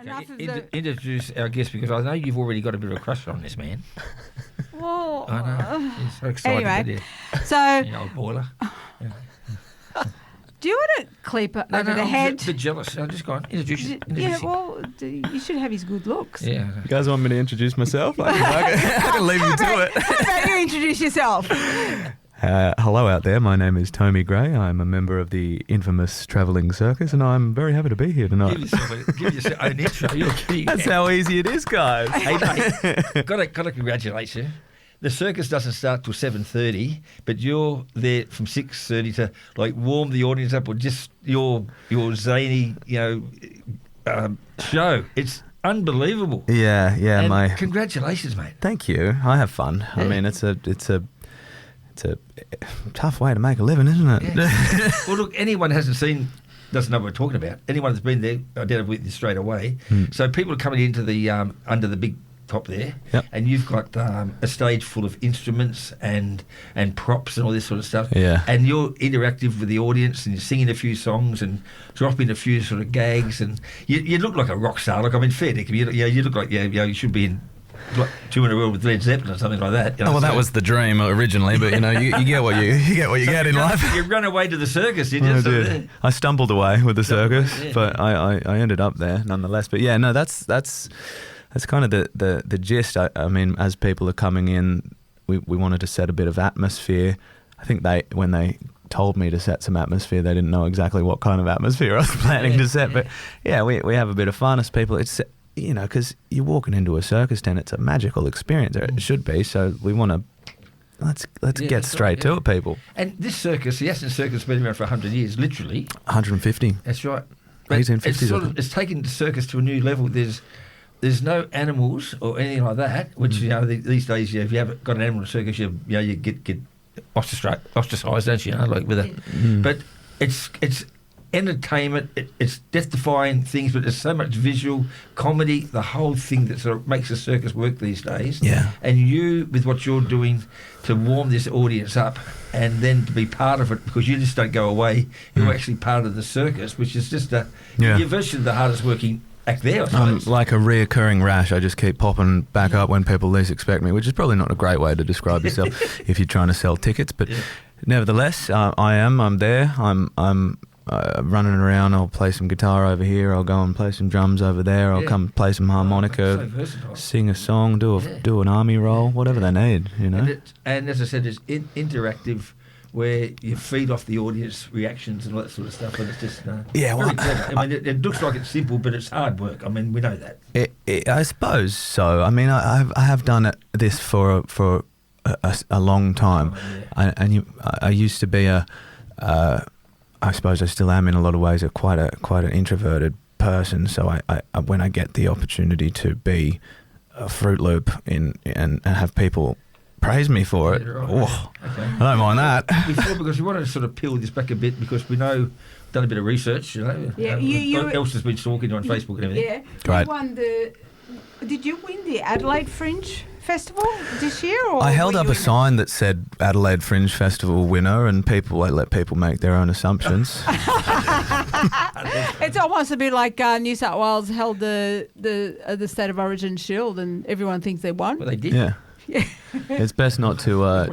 enough of introduce our guest, because I know you've already got a bit of a crush on this man. Well, I know. He's so excited. anyway, so You old boiler. do you want to clip over the head? I'm a bit jealous. I just gone. Introduce him. You should have his good looks. Yeah. You guys want me to introduce myself? I can leave you to it. How about you introduce yourself? Hello out there, my name is Tomi Gray. I'm a member of the Infamous Travelling Circus, and I'm very happy to be here tonight. Give yourself an intro. You're kidding. That's how easy it is, guys. Hey, mate, got to congratulate you. The circus doesn't start till 7:30, but you're there from 6:30 to like warm the audience up, or just your zany, show. It's unbelievable. Yeah, And congratulations, mate. Thank you. I have fun. Yeah. I mean, it's a tough way to make a living, isn't it? Yeah. Well, look, anyone who doesn't know what we're talking about. Anyone that's been there identified with you straight away. So people are coming into the under the big top there, Yep. and you've got a stage full of instruments and props and all this sort of stuff. Yeah. And you're interactive with the audience, and you're singing a few songs and dropping a few sort of gags, and you look like a rock star. Like, I mean, fair dinkum, you look like you should be in. Like 2 in a row with Led Zeppelin or something like that. That was the dream originally, but you get what you get in life. You run away to the circus, you just. I did. I stumbled away with the circus, yeah. but I ended up there nonetheless. But yeah, no, that's kind of the gist. I mean, as people are coming in, we wanted to set a bit of atmosphere. I think when they told me to set some atmosphere, they didn't know exactly what kind of atmosphere I was planning to set. But yeah, we have a bit of fun as people. It's because you're walking into a circus tent, it's a magical experience. It should be. So we want to let's get straight to it, people. And this circus, the Hastings Circus, has been around for 100 years, literally. 150. That's right. But 1850s. it's taken the circus to a new level. There's no animals or anything like that. Which these days, if you have got an animal in a circus, you get ostracised, don't you? Like with it. But it's entertainment, it's death-defying things, but there's so much visual comedy, the whole thing that sort of makes a circus work these days. Yeah. And you, with what you're doing to warm this audience up, and then to be part of it, because you just don't go away, you're actually part of the circus, which is just your version of the hardest working act there, I suppose. Like a reoccurring rash. I just keep popping back up when people least expect me, which is probably not a great way to describe yourself if you're trying to sell tickets. But nevertheless, I'm there. I'm running around. I'll play some guitar over here. I'll go and play some drums over there. I'll come play some harmonica, sing a song, do an army roll, whatever they need. And as I said, it's interactive, where you feed off the audience reactions and all that sort of stuff. And it's just very clever. I mean, it looks like it's simple, but it's hard work. I mean, we know that. I suppose so. I mean, I have done this for a long time, I used to be I suppose I still am in a lot of ways quite an introverted person. So I when I get the opportunity to be a Fruit Loop and have people praise me for it, I don't mind that. Because we want to sort of peel this back a bit, because we know, done a bit of research, Elsa's been stalking you on Facebook and everything. Yeah, Great. Did you win the Adelaide Fringe Festival this year? Or I held up a sign that said Adelaide Fringe Festival winner, and I let people make their own assumptions. It's almost a bit like New South Wales held the State of Origin Shield, and everyone thinks they won. Well, they did. Yeah. It's best not to.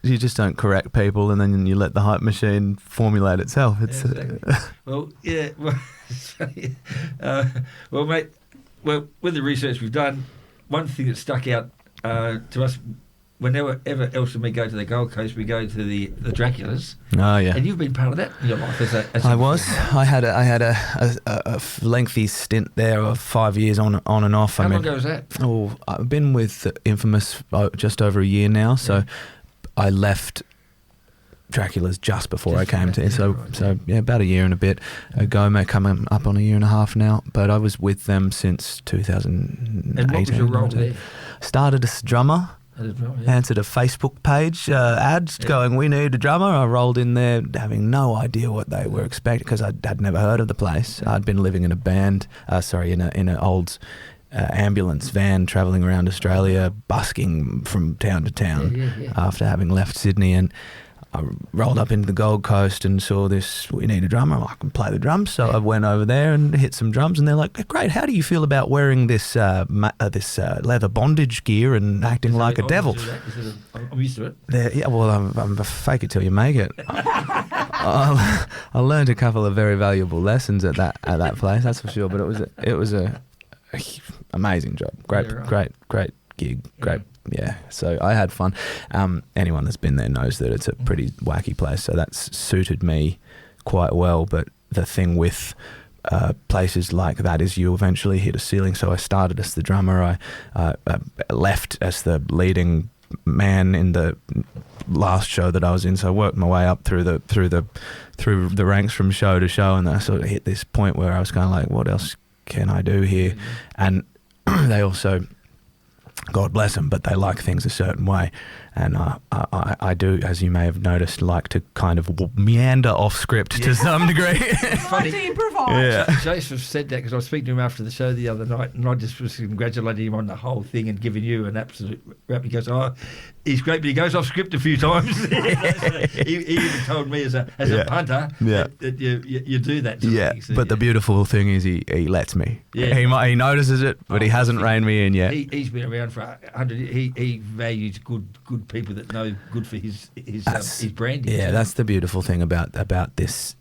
You just don't correct people, and then you let the hype machine formulate itself. It's well, mate. Well, with the research we've done, one thing that stuck out to us, whenever Elsa and me go to the Gold Coast, we go to the Draculas. Oh yeah. And you've been part of that in your life as I was. I had a lengthy stint there of 5 years on and off. How long ago was that? Oh, I've been with Infamous just over a year now. So I left Dracula's just before I came to. So about a year and a bit ago, coming up on a year and a half now. But I was with them since 2018. And what was your role there? Started as a drummer. Answered a Facebook page ads going, we need a drummer. I rolled in there having no idea what they were expecting, because I'd never heard of the place. I'd been living in a band, in an old ambulance van, travelling around Australia, busking from town to town after having left Sydney. And I rolled up into the Gold Coast and saw this, we need a drummer. I'm like, I can play the drums. So I went over there and hit some drums, and they're like, great, how do you feel about wearing this leather bondage gear and acting like a devil? I'm used to it. Yeah, well, I'm a fake it till you make it. I learned a couple of very valuable lessons at that place, that's for sure. But it was a amazing job. Great gig. Great. Yeah, so I had fun. Anyone that's been there knows that it's a pretty wacky place, so that's suited me quite well. But the thing with places like that is you eventually hit a ceiling. So I started as the drummer. I left as the leading man in the last show that I was in. So I worked my way up through the ranks from show to show, and then I sort of hit this point where I was kind of like, what else can I do here? And they also, God bless them, but they like things a certain way. And I do, as you may have noticed, like to kind of meander off script to some degree. Like to improvise. Yeah. Joseph said that because I was speaking to him after the show the other night, and I just was congratulating him on the whole thing and giving you an absolute rap. He goes, he's great, but he goes off script a few times. he even told me as a punter that you do that. Yeah, thing, so, but the beautiful thing is he lets me. Yeah. He notices it, but he hasn't reined me in yet. He's been around for 100 years. He values good people that know good for his branding. Yeah, that's the beautiful thing about this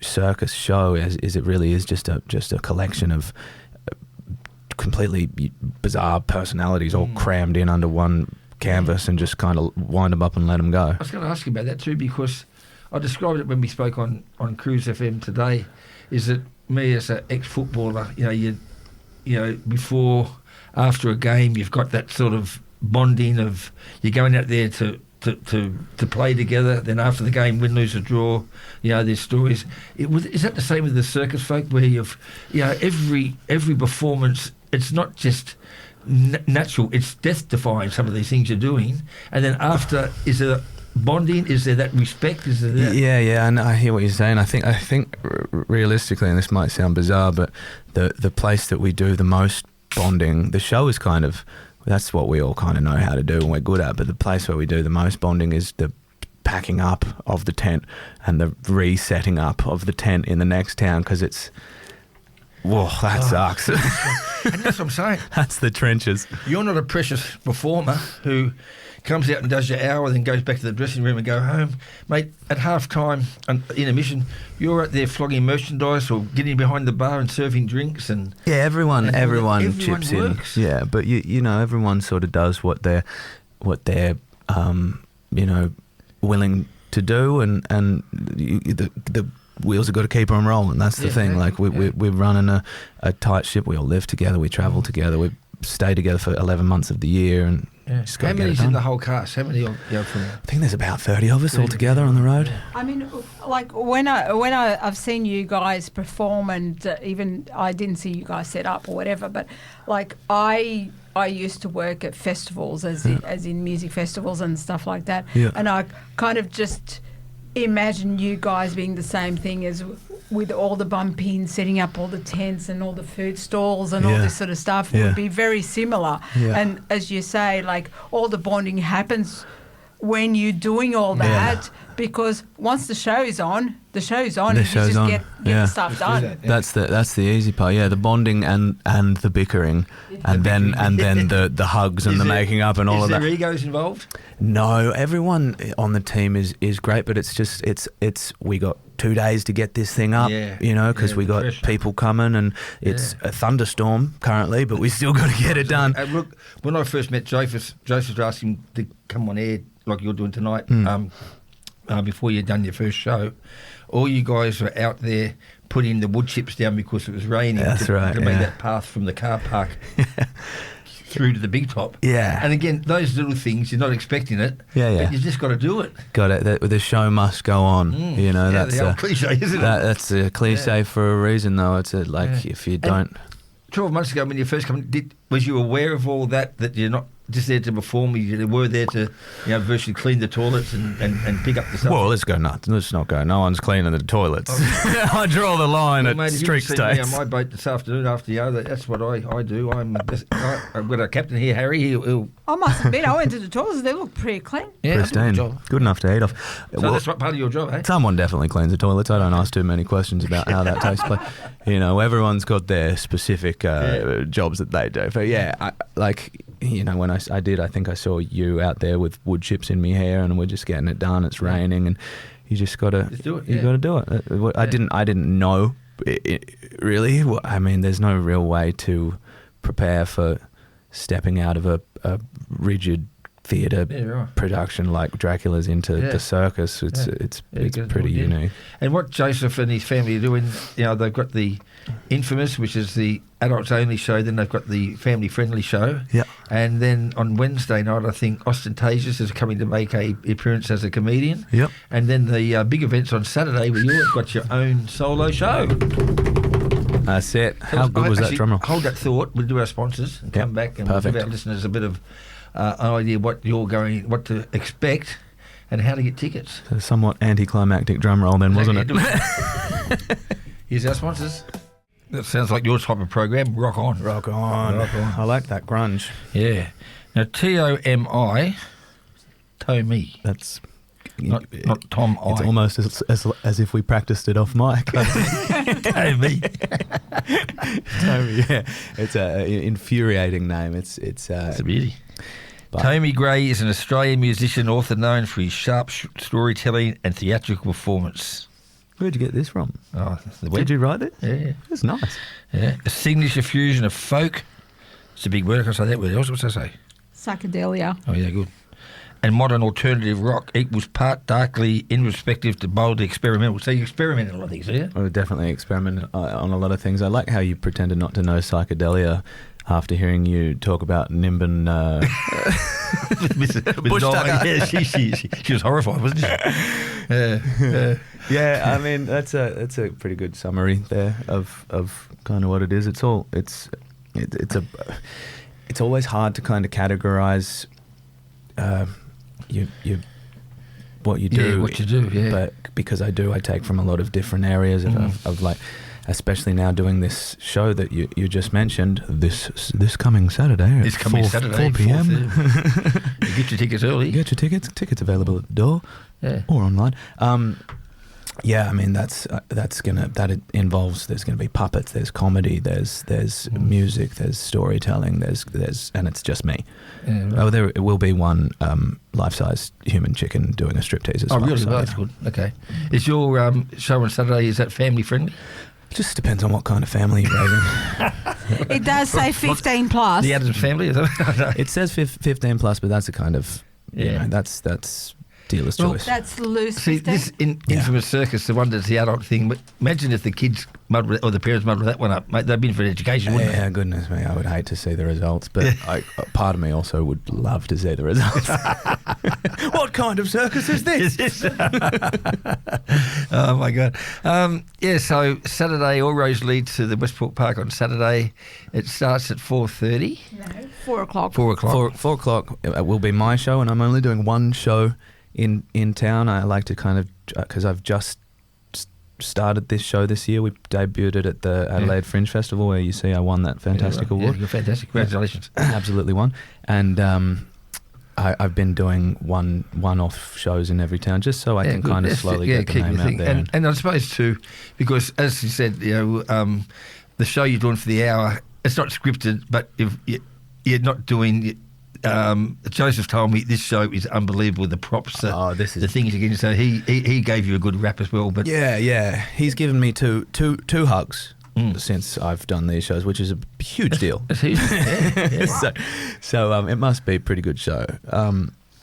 circus show is it really is just a collection of completely bizarre personalities all crammed in under one canvas and just kind of wind them up and let them go. I was going to ask you about that too, because I described it when we spoke on Cruise FM today, is that me as an ex-footballer, before, after a game, you've got that sort of bonding of you're going out there to play together, then after the game, win, lose or draw, there's stories. Is that the same with the circus folk, where every performance, it's not just natural, it's death-defying, some of these things you're doing, and then after, is there bonding, is there that respect, is there that? Yeah, and I hear what you're saying. I think realistically, and this might sound bizarre, but the place that we do the most bonding, the show is kind of, that's what we all kind of know how to do and we're good at, but the place where we do the most bonding is the packing up of the tent and the resetting up of the tent in the next town, because it's, whoa, that sucks. And that's what I'm saying. That's the trenches. You're not a precious performer who comes out and does your hour, then goes back to the dressing room and go home. Mate, at half-time and intermission, you're out there flogging merchandise or getting behind the bar and serving drinks. And yeah, everyone chips works. in. Yeah, but you know, everyone sort of does what they're willing to do, and the wheels have got to keep on rolling. That's the thing. Like we're running a tight ship. We all live together. We travel together. We stay together for 11 months of the year, and just how many's in the whole cast? How many? From? I think there's about 30 of us all together on the road. I mean, like when I've seen you guys perform, and even I didn't see you guys set up or whatever, but like I used to work at festivals, as in music festivals and stuff like that, and I kind of just imagine you guys being the same thing as with all the bumping, setting up all the tents and all the food stalls and all this sort of stuff. It would be very similar. And as you say, like all the bonding happens when you're doing all that, because once the show is on, you just get the stuff done. That's the easy part. Yeah, the bonding and the bickering, and then the hugs and the making up and all of that. Is there egos involved? No, everyone on the team is great, but it's just it's we got 2 days to get this thing up, because we got people coming, and it's a thunderstorm currently, but we still got to get it done. Look, when I first met Joseph asked him to come on air like you're doing tonight, before you'd done your first show. All you guys were out there putting the wood chips down because it was raining to make that path from the car park through to the big top. Yeah. And again, those little things, you're not expecting it, but you just got to do it. Got it. The show must go on. That's the old cliche, isn't it? That's a cliche for a reason, though. It's if you don't... 12 months ago when you first came, was you aware of all that you're not just there to perform? They were there to, virtually clean the toilets and pick up the stuff. Well, let's not go. No one's cleaning the toilets. I draw the line at mate, street states. On my boat this afternoon after that's what I do. I've got a captain here, Harry. He'll I must admit, I went to the toilets. They look pretty clean. Pristine. Good enough to eat off. So that's what part of your job, eh? Someone definitely cleans the toilets. I don't ask too many questions about how that takes place. Everyone's got their specific jobs that they do. But when I think I saw you out there with wood chips in my hair, and we're just getting it done. It's raining, and you just got to do it. You got to do it. I didn't know really. I mean, there's no real way to prepare for stepping out of a rigid theatre production like Dracula's into the circus. It's pretty unique. And what Joseph and his family are doing, they've got the Infamous, which is the adults only show. Then they've got the family friendly show. Yeah. And then on Wednesday night, I think Ostentatious is coming to make a appearance as a comedian. Yep. And then the big events on Saturday, where you've got your own solo show. That's it. How good was that drum roll? Hold that thought. We'll do our sponsors and come back and we'll give our listeners a bit of an idea what to expect and how to get tickets. A somewhat anticlimactic drum roll then, wasn't it? Here's our sponsors. That sounds like your type of program. Rock on. Rock on. I like that grunge. Yeah. Now, Tomi. Tomi. That's... Not Tom I. It's almost as if we practiced it off mic. Tomi. Tomi, yeah. It's an infuriating name. It's a beauty. Tomi Gray is an Australian musician, author known for his sharp storytelling and theatrical performance. Where'd you get this from? Oh, did you write it? Yeah. It's nice. Yeah. A signature fusion of folk. It's a big word. I can't say that word. What's I say? Psychedelia. Oh, yeah, good. And modern alternative rock equals part darkly introspective to boldly experimental. So you experiment on a lot of things, do you? I would definitely experiment on a lot of things. I like how you pretended not to know psychedelia after hearing you talk about Nimbin. Bush Tucker. Yeah, she was horrified, wasn't she? Yeah, I mean that's a pretty good summary there of kind of what it is. It's always hard to kind of categorize what you do. Yeah. But because I take from a lot of different areas of like, especially now doing this show that you just mentioned this coming Saturday at 4 p.m. You get your tickets early. Get your tickets available at the door or online. Yeah, I mean that involves, there's going to be puppets, there's comedy, there's music, there's storytelling, there's and it's just me. Yeah, right. Oh, there will be one life-size human chicken doing a striptease as well. Oh, really? Well, that's good. Okay. Is your show on Saturday, is that family friendly? It just depends on what kind of family you're raising. It does say 15 plus. The Adams family, is that? It says 15 plus, but that's a kind of that's dealer's choice. That's the loose. See, this Infamous Circus, the one that's the adult thing, but imagine if the kids muddle or the parents muddle that one up, mate. They've been for education, wouldn't they? Yeah, goodness me, I would hate to see the results, but part of me also would love to see the results. What kind of circus is this? Oh my God. So Saturday, all roads lead to the Westport Park on Saturday. It starts at 4:30. No, 4 o'clock. 4 o'clock. 4 o'clock will be my show, and I'm only doing one show in town. I like to kind of, because I've just started this show this year. We debuted it at the Adelaide Fringe Festival, where you see I won that fantastic award. Yeah, you're fantastic. Congratulations. Absolutely won. And I've been doing one-off shows in every town, just so I can kind of slowly get the name out there. And I suppose too, because as you said, the show you're doing for the hour, it's not scripted, but if you're not doing. Joseph told me this show is unbelievable. The props, the things you get. So he gave you a good rap as well. But yeah, he's given me two hugs since I've done these shows, which is a huge deal. It's huge. Yeah. So it must be a pretty good show.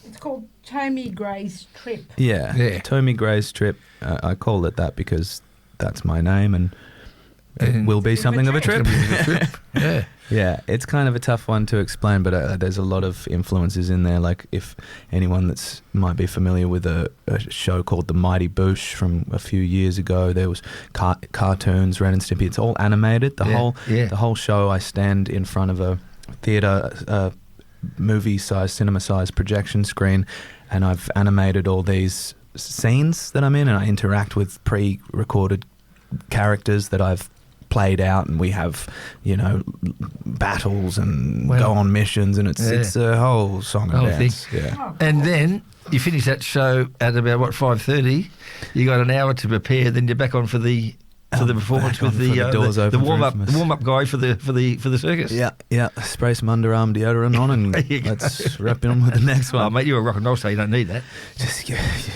It's called Tomi Gray's Trip. Yeah. Tomi Gray's Trip. I call it that because that's my name, and it will be something of a trip. Yeah. Yeah, it's kind of a tough one to explain, but there's a lot of influences in there. Like if anyone might be familiar with a show called The Mighty Boosh from a few years ago, there was cartoons, Ren and Stimpy. It's all animated. The whole show, I stand in front of a theatre movie-sized, cinema-sized projection screen, and I've animated all these scenes that I'm in, and I interact with pre-recorded characters that I've played out, and we have, you know, battles and go on missions, and it's a whole song and dance. Yeah. And then you finish that show at about 5:30. You got an hour to prepare. Then you're back on for the performance with the warm up guy for the circus. Yeah. Spray some underarm deodorant on, and let's wrap on with the next one. Oh, mate, you're a rock and roll star. You don't need that. Just you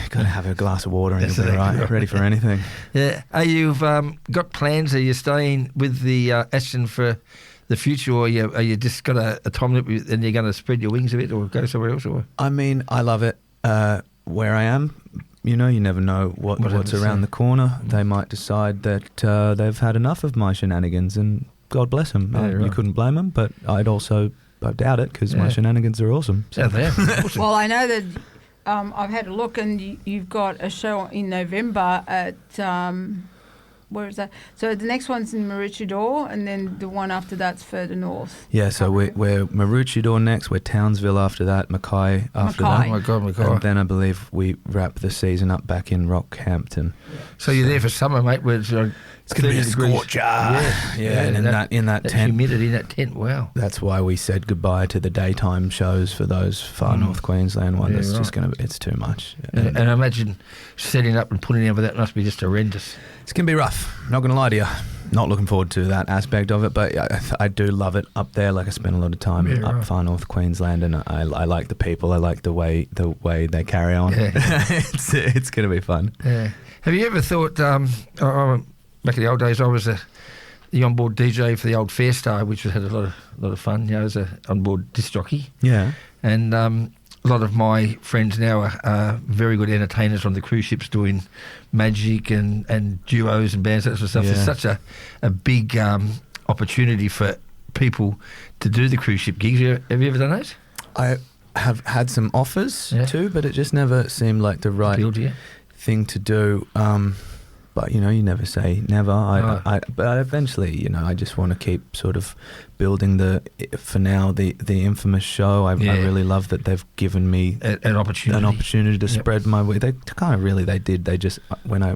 got to have a glass of water, and you'll be right, ready for anything. Yeah. Are you've got plans? Are you staying with the Aston for the future, or are you just got a time limit and you're going to spread your wings a bit, or go somewhere else? Or I mean, I love it where I am. You know, you never know what's around the corner. They might decide that they've had enough of my shenanigans, and God bless them. You couldn't blame them, but I doubt it, because my shenanigans are awesome. So they're awesome. Well, I know that I've had a look, and you've got a show in November at where is that? So the next one's in Maroochydore, and then the one after that's further north. Yeah, so we're Maroochydore next, we're Townsville after that, Mackay after that. Oh my God, Mackay. And then I believe we wrap the season up back in Rockhampton. So you're there for summer, mate, where it's going to be a scorcher. Yeah, and in that tent. Humidity in that tent, wow. That's why we said goodbye to the daytime shows for those far North Queensland ones. It's just going to, it's too much. And I imagine setting up and putting over that must be just horrendous. It's going to be rough, not going to lie to you. Not looking forward to that aspect of it, but I do love it up there. Like, I spend a lot of time up far North Queensland, and I like the people. I like the way they carry on. Yeah. It's going to be fun. Yeah. Have you ever thought, back in the old days, I was the onboard DJ for the old Fair Star, which had a lot of fun, you know, as an onboard disc jockey. Yeah. And a lot of my friends now are very good entertainers on the cruise ships, doing magic and duos and bands, that sort of stuff. Yeah. It's such a big opportunity for people to do the cruise ship gigs. Have you ever done those? I have had some offers too, but it just never seemed like the right thing to do. But, you know, you never say never. But eventually, you know, I just want to keep sort of building for now, the Infamous show. I really love that they've given me an opportunity to spread my way. They kind of really, they did. They just, when I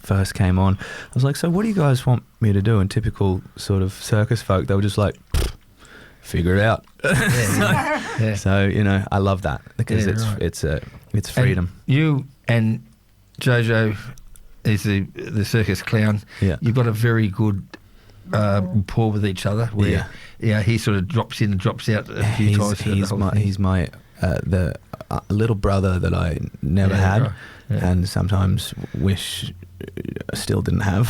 first came on, I was like, so what do you guys want me to do? And typical sort of circus folk, they were just like, figure it out. So, you know, I love that, because it's freedom. And you and Jojo is the circus clown. Yeah. You've got a very good rapport with each other, where he sort of drops in and drops out a few times. He's my the little brother that I never had, and sometimes wish I still didn't have.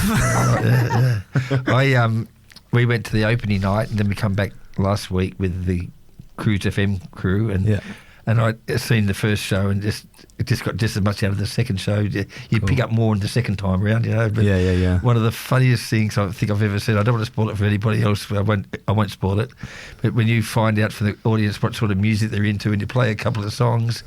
We went to the opening night, and then we come back last week with the Cruise FM crew, and I'd seen the first show and just got just as much out of the second show. You pick up more in the second time round, you know. But one of the funniest things I think I've ever said, I don't want to spoil it for anybody else, I won't spoil it, but when you find out for the audience what sort of music they're into, and you play a couple of songs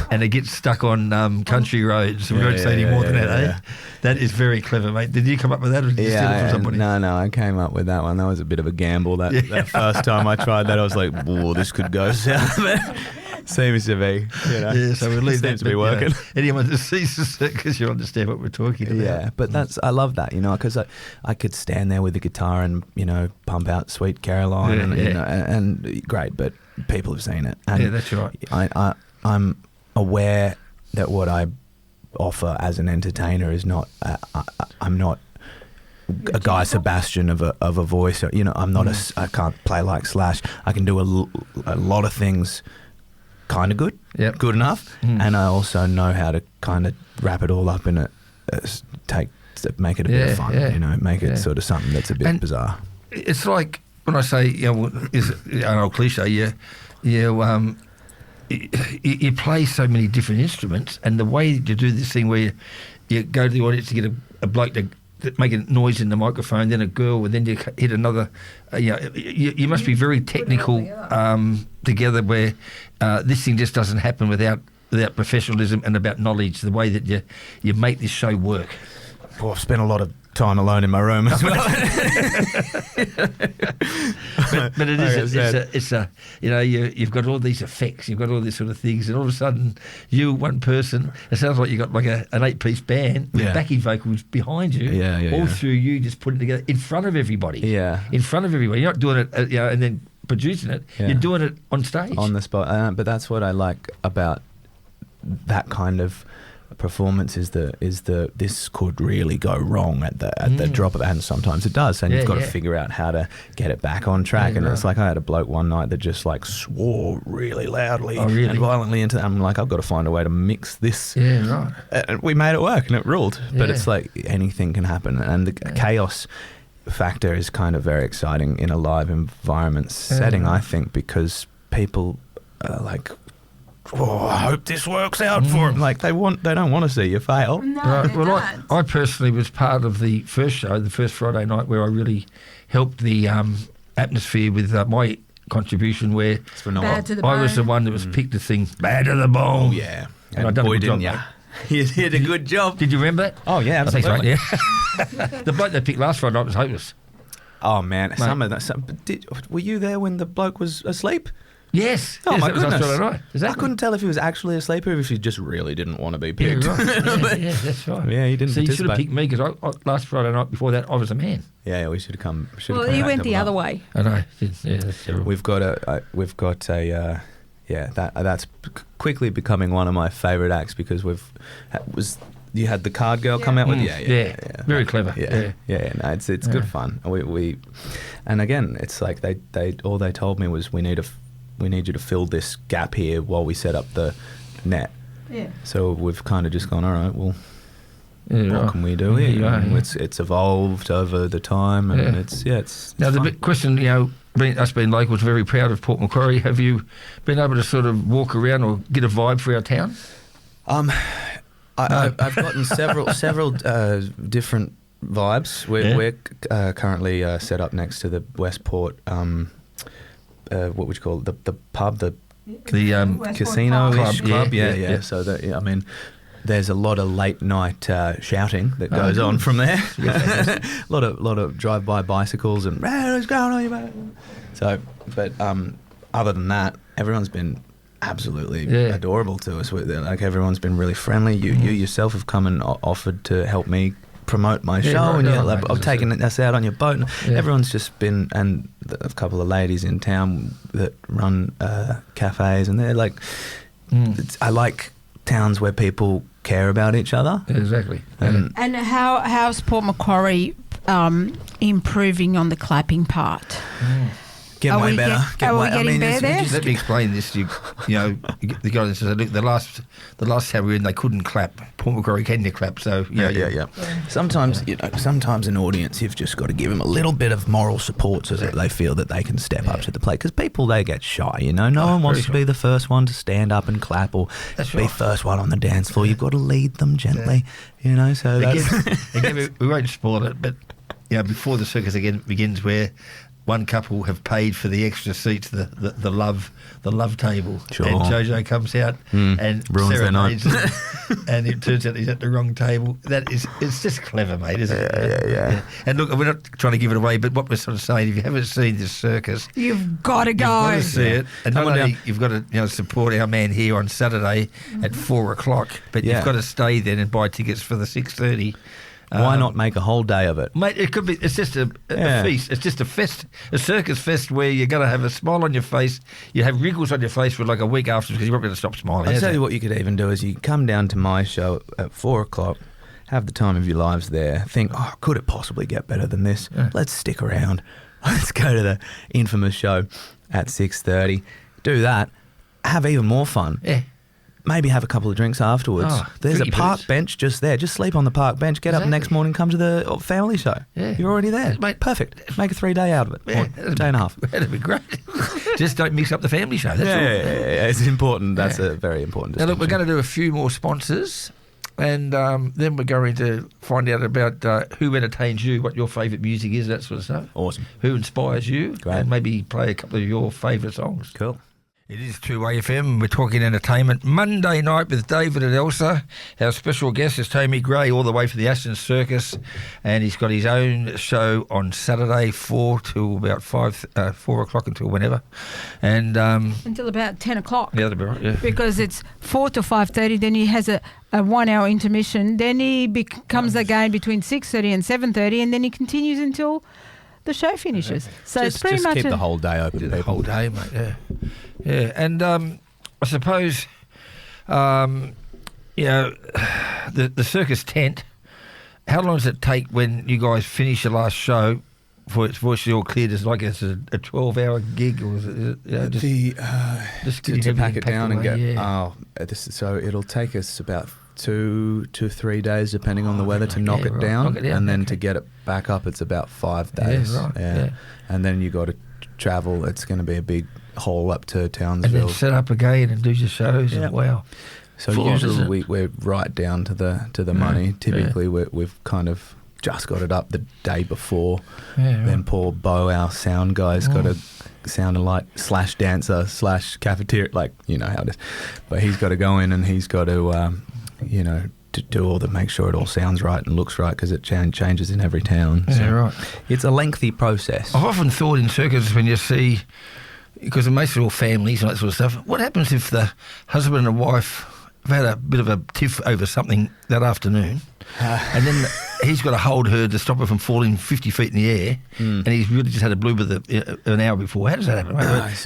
and it gets stuck on country roads, we won't say any more than that, eh? That is very clever, mate. Did you come up with that, or did you steal it from somebody? No, I came up with that one. That was a bit of a gamble. That first time I tried that, I was like, whoa, this could go south. Seems to be, you know. Yeah, so we'll leave that to be working. Anyone that sees the circus, you understand what we're talking about. Yeah, but I love that, you know, because I could stand there with the guitar and, you know, pump out Sweet Caroline, you know, and great, but people have seen it. And that's right. I'm aware that what I offer as an entertainer is not. I'm not a Guy Sebastian of a voice. You know, I'm not I can't play like Slash. I can do a lot of things kind of good, good enough, and I also know how to kind of wrap it all up in make it a bit of fun, you know, make it sort of something that's a bit bizarre. It's like when I say, you know, is an old cliche, you play so many different instruments, and the way you do this thing where you go to the audience to get a bloke to make a noise in the microphone, then a girl, and then you hit another. You must be very technical together, where this thing just doesn't happen without professionalism and about knowledge. The way that you make this show work. Well, I've spent a lot of time alone in my room as well. but it is, it's a you know, you've got all these effects, you've got all these sort of things, and all of a sudden, you, one person, it sounds like you've got like an 8-piece band with backing vocals behind you, all through you just putting it together in front of everybody. Yeah. In front of everybody. You're not doing it, you know, and then producing it. Yeah. You're doing it on stage. On the spot. But that's what I like about that kind of performance is the this could really go wrong at the drop of a hat, and sometimes it does, and you've got to figure out how to get it back on track. And it's like I had a bloke one night that just like swore really loudly and violently into that. I'm like, I've got to find a way to mix this. And we made it work and it ruled. But it's like anything can happen, and the chaos factor is kind of very exciting in a live environment setting, I think, because people are like, oh, I hope this works out for them. Like they don't want to see you fail. No, well, I personally was part of the first show, the first Friday night, where I really helped the atmosphere with my contribution, where I was the one that was picked to sing "Bad to the Bone." Oh yeah, and I done boy, a good didn't job. you? You did a good job. Did you remember that? Oh yeah, absolutely. I think so, yeah. The bloke they picked last Friday night was hopeless. Oh man, were you there when the bloke was asleep? Yes. Oh, yes, my goodness. Right. Exactly. I couldn't tell if he was actually asleep or if he just really didn't want to be picked. Yeah, right. yeah, that's right. Yeah, he didn't So you should have participate. picked me, because last Friday night before that, I was a man. Yeah, we should have come. Well, he went the other way. I know. Yeah, that's terrible. We've got a that's quickly becoming one of my favourite acts, because you had the card girl come out with very clever. No, it's good fun. We and again, it's like they told me was we need you to fill this gap here while we set up the net. Yeah. So we've kind of just gone, all right, well, what can we do here? It's evolved over the time, and it's now fun. the big question, you know, us being locals, very proud of Port Macquarie. Have you been able to sort of walk around or get a vibe for our town? I've gotten several different vibes. We're currently set up next to the Westport. What would you call it? The pub, the casino-ish club. Yeah. So I mean, there's a lot of late night shouting that goes on from there. A lot of drive-by bicycles and what's going on, you? So, but other than that, everyone's been absolutely adorable to us. Like everyone's been really friendly. You yourself have come and offered to help me promote my show, and I've taken us out on your boat, and everyone's just been, and a couple of ladies in town that run cafes, and they're like, I like towns where people care about each other. Exactly. And how's Port Macquarie improving on the clapping part? Getting way better. Are we getting better? Let me explain this. You know, the guy that says, look, the last time we were in, they couldn't clap. Port Macquarie can clap. So yeah. Sometimes an audience, you've just got to give them a little bit of moral support so that they feel that they can step up to the plate. Because people, they get shy. You know, no one wants to be the first one to stand up and clap or be first one on the dance floor. You've got to lead them gently. You know, so again, we won't spoil it, but you know, before the circus again begins, where one couple have paid for the extra seats, the love table, sure. And Jojo comes out and ruins their night, and it turns out he's at the wrong table. It's just clever, mate, isn't it? Yeah. And look, we're not trying to give it away, but what we're sort of saying, if you haven't seen this circus, you've got to go. You've got to see it, and not only you've got to support our man here on Saturday at 4:00, but you've got to stay then and buy tickets for the 6:30. Why not make a whole day of it? Mate, it could be. It's just a feast. It's just a circus fest where you're going to have a smile on your face. You have wrinkles on your face for like a week after, because you're not going to stop smiling. I'll tell you what you could even do is you come down to my show at 4:00, have the time of your lives there, think, could it possibly get better than this? Yeah. Let's stick around. Let's go to the Infamous show at 6:30. Do that. Have even more fun. Yeah. Maybe have a couple of drinks afterwards. There's a park bench just there. Just sleep on the park bench. Get up the next morning, come to the family show. Yeah. You're already there. Mate, perfect. Make a 3-day out of it. Yeah, or day and a half. That'd be great. Just don't mix up the family show. That's all. Yeah. It's important. That's a very important distinction. Now, look, we're going to do a few more sponsors, and then we're going to find out about who entertains you, what your favourite music is, that sort of stuff. Awesome. Who inspires you. Great. And maybe play a couple of your favourite songs. Cool. It is 2 FM. We're talking entertainment Monday night with David and Elsa. Our special guest is Tomi Gray, all the way from the Hastings Circus, and he's got his own show on Saturday, 4 till about 4 o'clock until whenever, and until about 10 o'clock. Yeah, that'll be right. Yeah, because it's 4 to 5:30. Then he has a 1 hour intermission. Then he comes again between 6:30 and 7:30, and then he continues until the show finishes. So it's pretty much keep the whole day open. The whole day, mate. Yeah, yeah. And I suppose, the circus tent. How long does it take when you guys finish your last show for it's virtually all cleared? Is like it's a 12-hour gig, or is it just to pack it down and get? Yeah. So it'll take us about 2 to 3 days, depending on the weather, to knock it down, and then to get it back up, it's about 5 days. Yeah, right. Yeah. And then you got to travel. It's going to be a big haul up to Townsville, and then set up again and do your shows. Yeah. And wow. So usually we're right down to the money. Typically we've kind of just got it up the day before. Yeah, right. Then poor Bo, our sound guy's got a sound and light / dancer / cafeteria, like you know how it is. But he's got to go in and he's got to to do all the make sure it all sounds right and looks right, because it changes in every town. Yeah, so right. It's a lengthy process. I've often thought in circuses when you see, because most are all families and that sort of stuff, what happens if the husband and the wife have had a bit of a tiff over something that afternoon, and then he's got to hold her to stop her from falling 50 feet in the air, and he's really just had a blooper an hour before. How does that happen?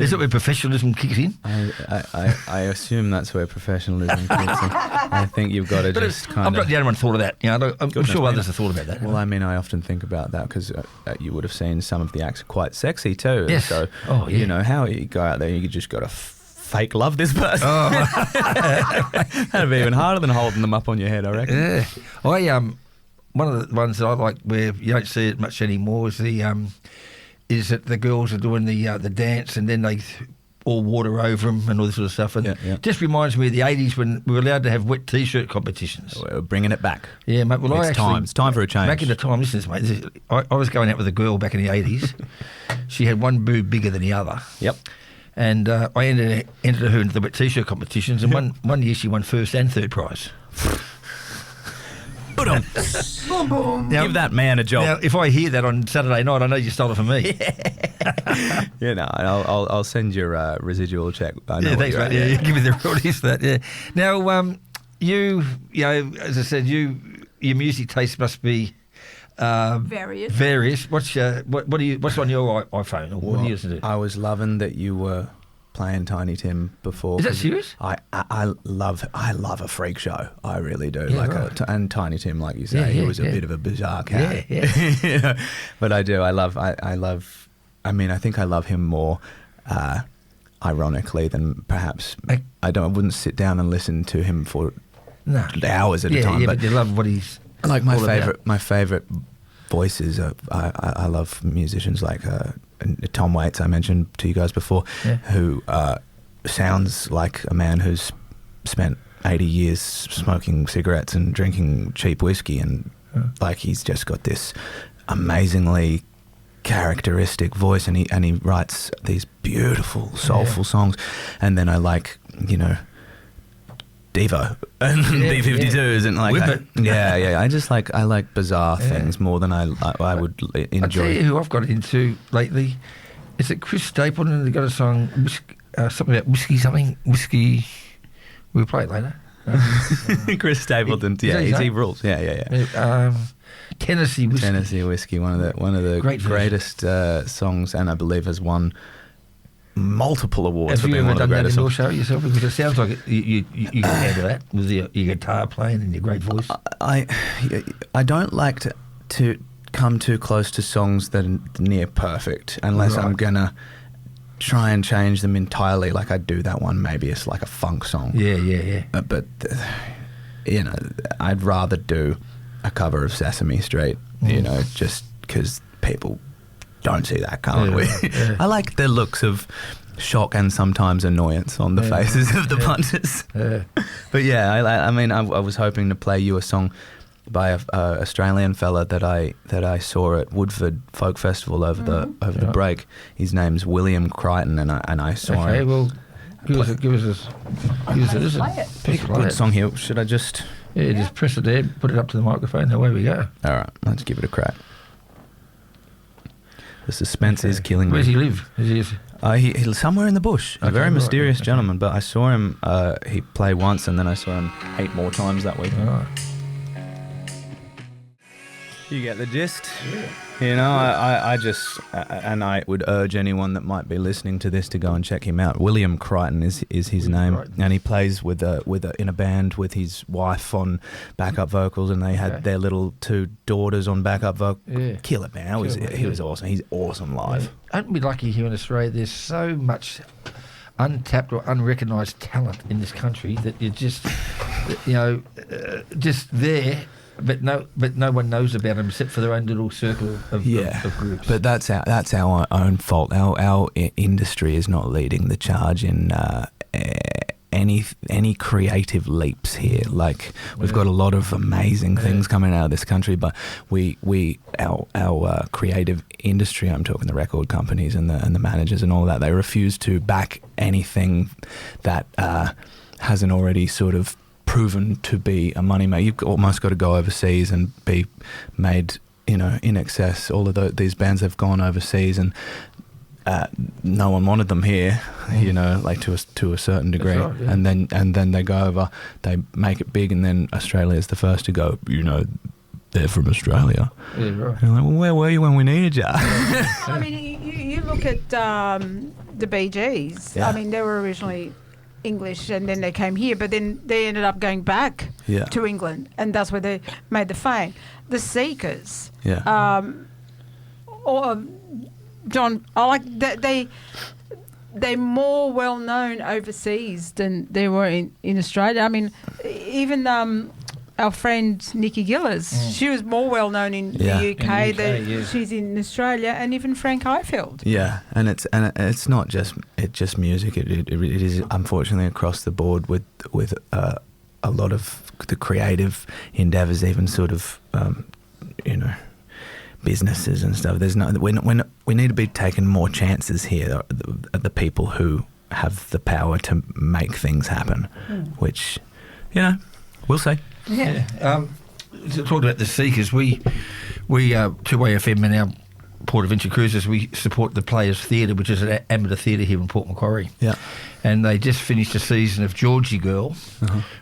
Is that where professionalism kicks in? I assume that's where professionalism kicks in. I think you've got to just kind of... I'm not the only one thought of that. I'm sure others have thought about that. Well, I mean, I often think about that because you would have seen some of the acts are quite sexy too. Yes. So, you know, how you go out there, you just got to fake love this person. Oh. That'd be even harder than holding them up on your head, I reckon. Yeah. One of the ones that I like where you don't see it much anymore is that the girls are doing the dance and then they all water over them and all this sort of stuff. And it just reminds me of the 80s when we were allowed to have wet T-shirt competitions. We're bringing it back. Yeah, mate. Well, it's time for a change. Back in the time, listen, mate. I was going out with a girl back in the 80s. She had one boob bigger than the other. Yep. And I entered her into the wet T-shirt competitions, and one year she won first and third prize. Now, give that man a job. Now, if I hear that on Saturday night, I know you stole it from me. I'll send your residual check. I know thanks, mate. Yeah, give me the royalties for that. Yeah. Now, you as I said, your music taste must be various. What's on your iPhone, or what do you listen to? I was loving that you were playing Tiny Tim before. Is that serious? I love a freak show. I really do. Yeah, and Tiny Tim, like you say, he was a bit of a bizarre cat. Yeah. But I do. I love. I mean, I think I love him more, ironically, than perhaps I wouldn't sit down and listen to him for hours at a time. Yeah, but you love what he's like. My favorite voices. I love musicians like Tom Waits. I mentioned to you guys before, who sounds like a man who's spent 80 years smoking cigarettes and drinking cheap whiskey, and like he's just got this amazingly characteristic voice, and he writes these beautiful, soulful songs. And then I like, Devo and B-52s and like I like bizarre things more than I would enjoy. I'll tell you who I've got into lately. Is it Chris Stapleton? And they got a song something about whiskey. We'll play it later. Chris Stapleton, he rules. Tennessee Whiskey, one of the greatest songs, and I believe has won multiple awards. Have you ever done that in your songs. show yourself? Because it sounds like you can handle that with your guitar playing and your great voice. I don't like to come too close to songs that are near perfect unless I'm gonna try and change them entirely. Like I'd do that one. Maybe it's like a funk song. Yeah. But I'd rather do a cover of Sesame Street. Just because people don't see that currently. Yeah. I like the looks of shock and sometimes annoyance on the faces of the punters. But I was hoping to play you a song by a Australian fella that I saw at Woodford Folk Festival over the break. His name's William Crichton, and I saw him. Give us it. Is Play it? it. Pick a good song here. Should I just... Yeah, just press it there, put it up to the microphone, and away we go. All right, let's give it a crack. The suspense is killing Where does me. he live? He's somewhere in the bush. A Okay, very right, mysterious okay. gentleman, but I saw him, he play once, and then I saw him 8 more times that week. All right. You get the gist? Yeah. You know, I just, and I would urge anyone that might be listening to this to go and check him out. William Crichton is his William name, Crichton. and he plays in a band with his wife on backup vocals, and they had their little 2 daughters on backup vocals. Yeah. Killer man, he was awesome. He's awesome live. Aren't we lucky here in Australia? There's so much untapped or unrecognised talent in this country that you just, just there. But no one knows about them except for their own little circle of groups. But that's our own fault. Our industry is not leading the charge in any creative leaps here. Like we've got a lot of amazing things coming out of this country, but our creative industry, I'm talking the record companies and the managers and all that, they refuse to back anything that hasn't already sort of proven to be a money maker. You've almost got to go overseas and be made, in excess. All of these bands have gone overseas, and no one wanted them here, like to a certain degree. Right, yeah. And then they go over, they make it big, and then Australia is the first to go. They're from Australia. Yeah, right. And like, well, where were you when we needed you? I mean, you look at the Bee Gees. Yeah. I mean, they were originally English, and then they came here, but then they ended up going back to England, and that's where they made the fame. The Seekers, or John, I like that they're more well known overseas than they were in Australia. I mean, even our friend Nikki Gillis, she was more well known in the UK than she's in Australia, and even Frank Highfield. Yeah, and it's not just music. It is unfortunately across the board with a lot of the creative endeavours, even sort of businesses and stuff. There's we need to be taking more chances here. The people who have the power to make things happen, which we'll see. Yeah. Talking about the Seekers, we 2way FM and our Port Adventure Cruises, we support the Players Theatre, which is an amateur theatre here in Port Macquarie. Yeah. And they just finished a season of Georgie Girl,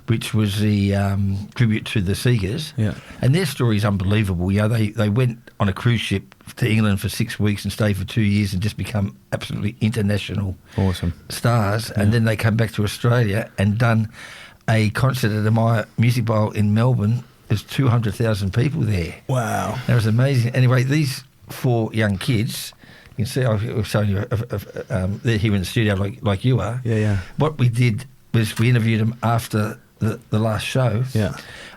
which was the tribute to the Seekers. Yeah. And their story is unbelievable. They went on a cruise ship to England for 6 weeks and stayed for 2 years and just become absolutely international stars. And then they come back to Australia and done a concert at the Myer Music Bowl in Melbourne. There's 200,000 people there. Wow. That was amazing. Anyway, these 4 young kids, you can see I was showing you, they're here in the studio like you are. Yeah, yeah. What we did was we interviewed them after the last show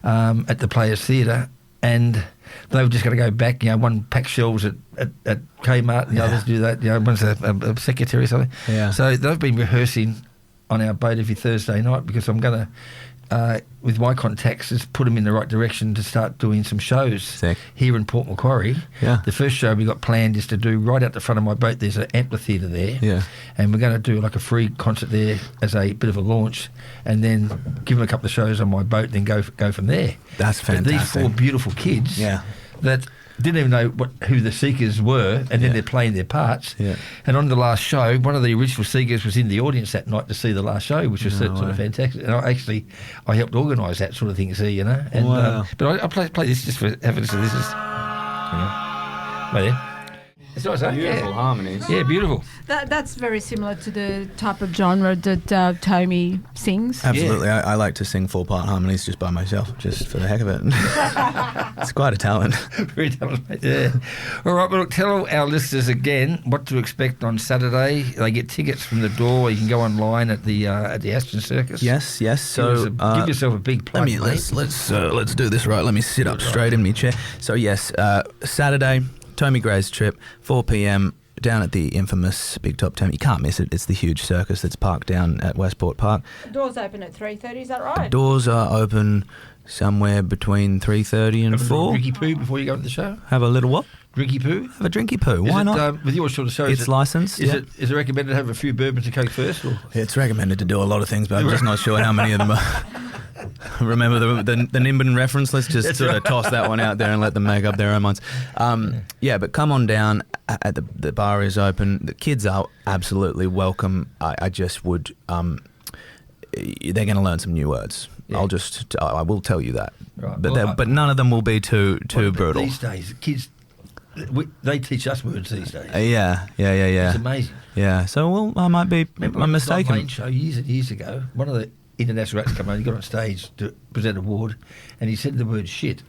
at the Players Theatre, and they were just going to go back. One pack shelves at Kmart, and the others do that. One's a secretary or something. Yeah. So they've been rehearsing on our boat every Thursday night because I'm going to, with my contacts, just put them in the right direction to start doing some shows here in Port Macquarie. Yeah. The first show we got planned is to do right out the front of my boat. There's an amphitheatre there. Yeah. And we're going to do like a free concert there as a bit of a launch, and then give them a couple of shows on my boat, then go from there. That's fantastic. But these 4 beautiful kids that didn't even know who the Seekers were, and then they're playing their parts. Yeah. And on the last show, one of the original Seekers was in the audience that night to see the last show, which was sort of fantastic. And I helped organise that sort of thing, And, wow. But I play this just for evidence of this. Right there. It's nice, huh? Beautiful harmonies. Yeah, beautiful. That's very similar to the type of genre that Tomi sings. Absolutely. I like to sing 4-part harmonies just by myself, just for the heck of it. It's quite a talent. Very talented, yeah. All right, well, tell our listeners again what to expect on Saturday. They get tickets from the door. You can go online at the Hastings Circus. Yes. So give yourself a big plug. Let's do this right. Let me sit up straight in my chair. So yes, Saturday, Tomi Gray's trip, 4 p.m. down at the infamous Big Top Tomi. You can't miss it. It's the huge circus that's parked down at Westport Park. Doors open at 3:30. Is that right? Doors are open somewhere between 3:30 and Have a 4. drinky poo before you go to the show. Have a little what? Drinky poo. Have a drinky poo. Why not? With your sort of show, It's licensed. Is it recommended to have a few bourbons and coke first? Or? It's recommended to do a lot of things, but I'm just not sure how many of them are. Remember the Nimbin reference? Let's just sort of toss that one out there and let them make up their own minds. Yeah, but come on down. At the bar is open. The kids are absolutely welcome. I just would. They're going to learn some new words. Yeah. I will tell you that. Right. But but none of them will be too brutal. These days, kids, they teach us words these days. Yeah. It's amazing. Yeah. So I might be I'm mistaken. Main show years and years ago. One of the international acts come on. He got on stage to present an award, and he said the word shit.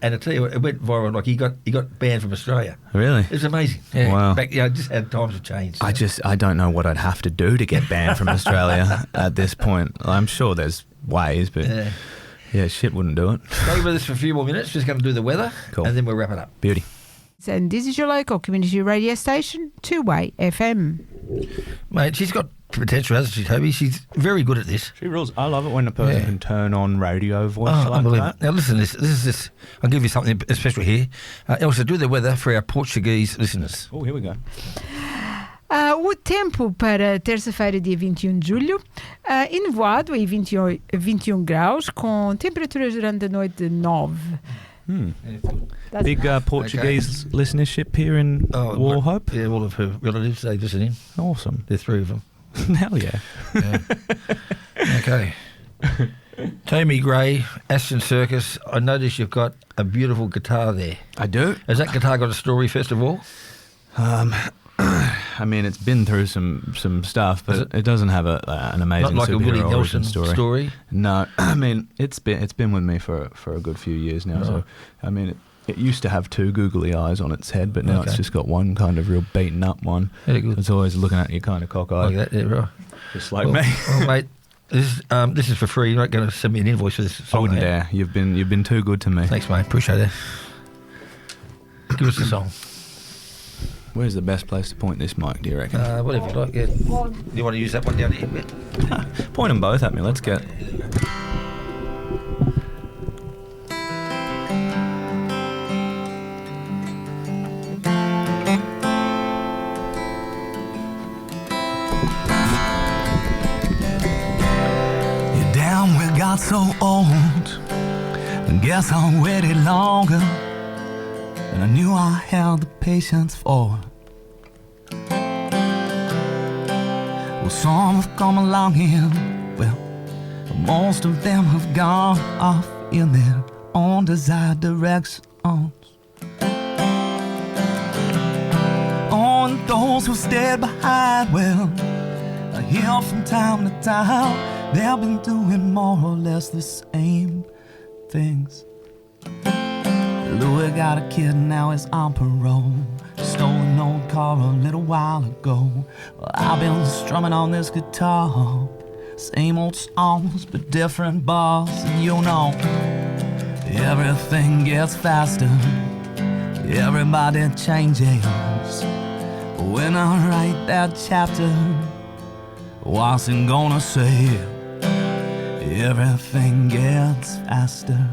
And I tell you what, it went viral. Like he got banned from Australia. Really? It was amazing. Yeah. Wow. Back, just how times have changed. So. I don't know what I'd have to do to get banned from Australia at this point. I'm sure there's ways, but yeah, shit wouldn't do it. Stay with us for a few more minutes. Just going to do the weather, Cool. and then we'll wrap it up. Beauty. And this is your local community radio station, 2-Way FM. Mate, she's got potential, hasn't she, Toby? She's very good at this. She rules. I love it when a person can turn on radio voice like unbelievable. that. Now listen, this is this. I'll give you something special here. Elsa, do the weather for our Portuguese listeners. Oh, here we go. O tempo para terça-feira, dia 21 de julho, enevoado e 21 graus, com temperaturas durante a noite de 9. Big Portuguese listenership here in Warhope. Yeah, all of her relatives, they listen in. Awesome. There's 3 of them. Hell yeah. Okay. Tomi Gray, Aston Circus. I notice you've got a beautiful guitar there. I do. Has that guitar got a story, first of all? I mean, it's been through some stuff, but it doesn't have an amazing Not like a Willie superhero origin Nelson story. No, I mean it's been with me for a good few years now. Right. So I mean, it used to have 2 googly eyes on its head, but now it's just got one kind of real beaten up one. Very good. It's always looking at you kind of cockeyed. Like that, yeah, right. Just like me. Well, mate, this is for free. You're not going to send me an invoice for this song. I wouldn't dare. You've been too good to me. Thanks, mate. Appreciate it. Give us the song. Where's the best place to point this mic, do you reckon? Whatever you like, yeah. You want to use that one down here? Yeah. Point them both at me, let's get... You're down, we got so old. Guess I waited longer than I knew I had the patience for. Well, some have come along here, well, but most of them have gone off in their own desired directions. Oh, and those who stayed behind, well, I hear from time to time they've been doing more or less the same things. Louis got a kid, now he's on parole. Stole an old car a little while ago. Well, I've been strumming on this guitar, same old songs but different bars. And you know, everything gets faster, everybody changes. When I write that chapter, what's it gonna say? Everything gets faster,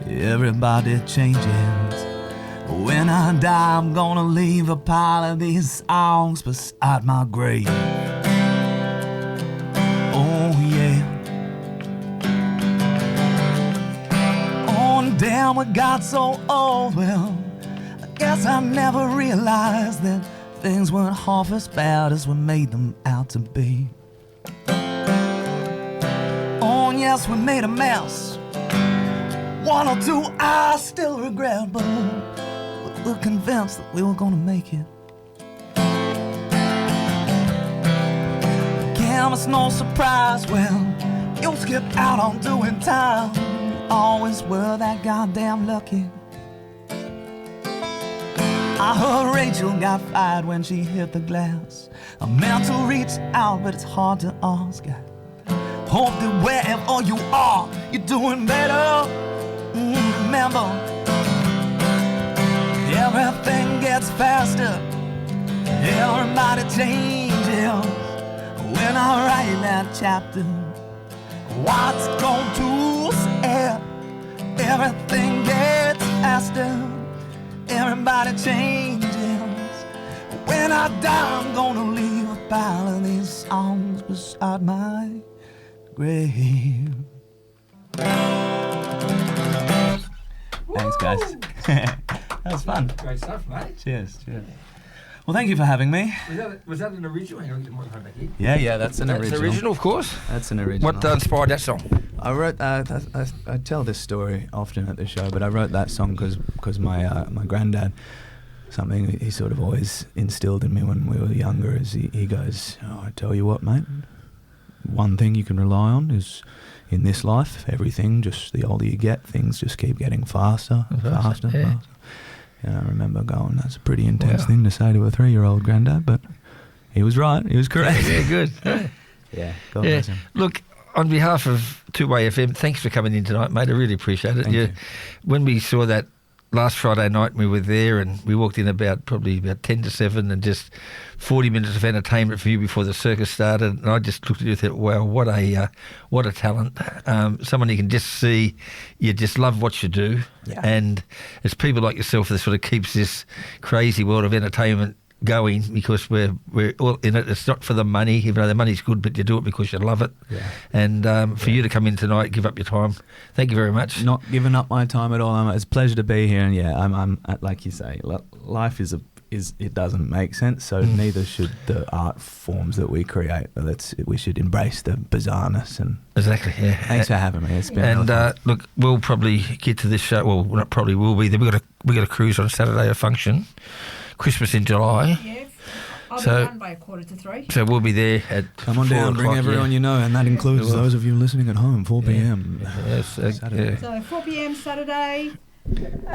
everybody changes. When I die, I'm gonna leave a pile of these songs beside my grave. Oh yeah. Oh, and damn, we got so old. Well, I guess I never realized that things weren't half as bad as we made them out to be. Oh, and yes, we made a mess. 1 or 2 I still regret, but we're convinced that we were gonna make it. Again, it's no surprise, well, you skip out on doing time. You always were that goddamn lucky. I heard Rachel got fired when she hit the glass. I meant to reach out, but it's hard to ask. I hope that wherever you are, you're doing better. Remember, everything gets faster, Everybody changes when I write that chapter. What's going to say? Everything gets faster. Everybody changes. When I die, I'm gonna leave a pile of these songs beside my grave. Thanks, guys. That was fun. Great stuff, mate. Cheers. Well, thank you for having me. Was that an original? Hang on, get the microphone back here. Yeah, that's an That's original, of course. That's an original. What inspired that song? I wrote I tell this story often at the show, but I wrote that song because my granddad, something he sort of always instilled in me when we were younger is he goes, oh, I tell you what, mate, one thing you can rely on is in this life, everything, just the older you get, things just keep getting faster and faster. Yeah. Faster. And I remember going, that's a pretty intense thing to say to a 3-year-old granddad, but he was right. He was correct. Yeah, good. Yeah, God bless him. Look, on behalf of 2-Way FM, thanks for coming in tonight, mate. I really appreciate it. Thank you. When we saw that last Friday night, we were there and we walked in probably about 10 to 7 and just 40 minutes of entertainment for you before the circus started. And I just looked at you and thought, wow, what a talent. Someone you can just see, you just love what you do. Yeah. And it's people like yourself that sort of keeps this crazy world of entertainment going because we're all in it. It's not for the money, even though the money's good, but you do it because you love it. Yeah. And for you to come in tonight, give up your time, thank you very much. Not giving up my time at all. It's a pleasure to be here, and I'm like you say, life is it doesn't make sense, so neither should the art forms that we create. We should embrace the bizarreness. And Exactly, yeah. thanks for having me. It's been really fun. Look, we'll probably get to this show. Well, not probably will be. We got a cruise on Saturday, a function, Christmas in July. Yeah. I'll So- be done by 2:45. So we'll be there at Come on 4 down, bring o'clock, everyone you know, and that includes those of you listening at home. 4 p.m. Yes, Saturday. yeah. So 4 p.m. Saturday.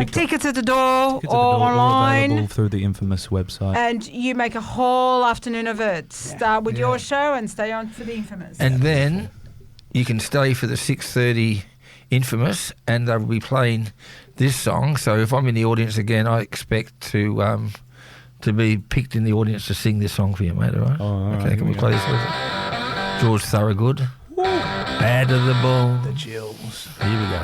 Tickets at the door Tickets at the or door, online. available through the Infamous website. And you make a whole afternoon of it. Start with your show and stay on for the Infamous. And then you can stay for the 6:30 Infamous, and they'll be playing this song. So if I'm in the audience again, I expect to be picked in the audience to sing this song for you, mate. All right? Oh, all right, Okay, here can we we play go. this with it? George Thorogood. Bad to the bone. The chills. Here we go.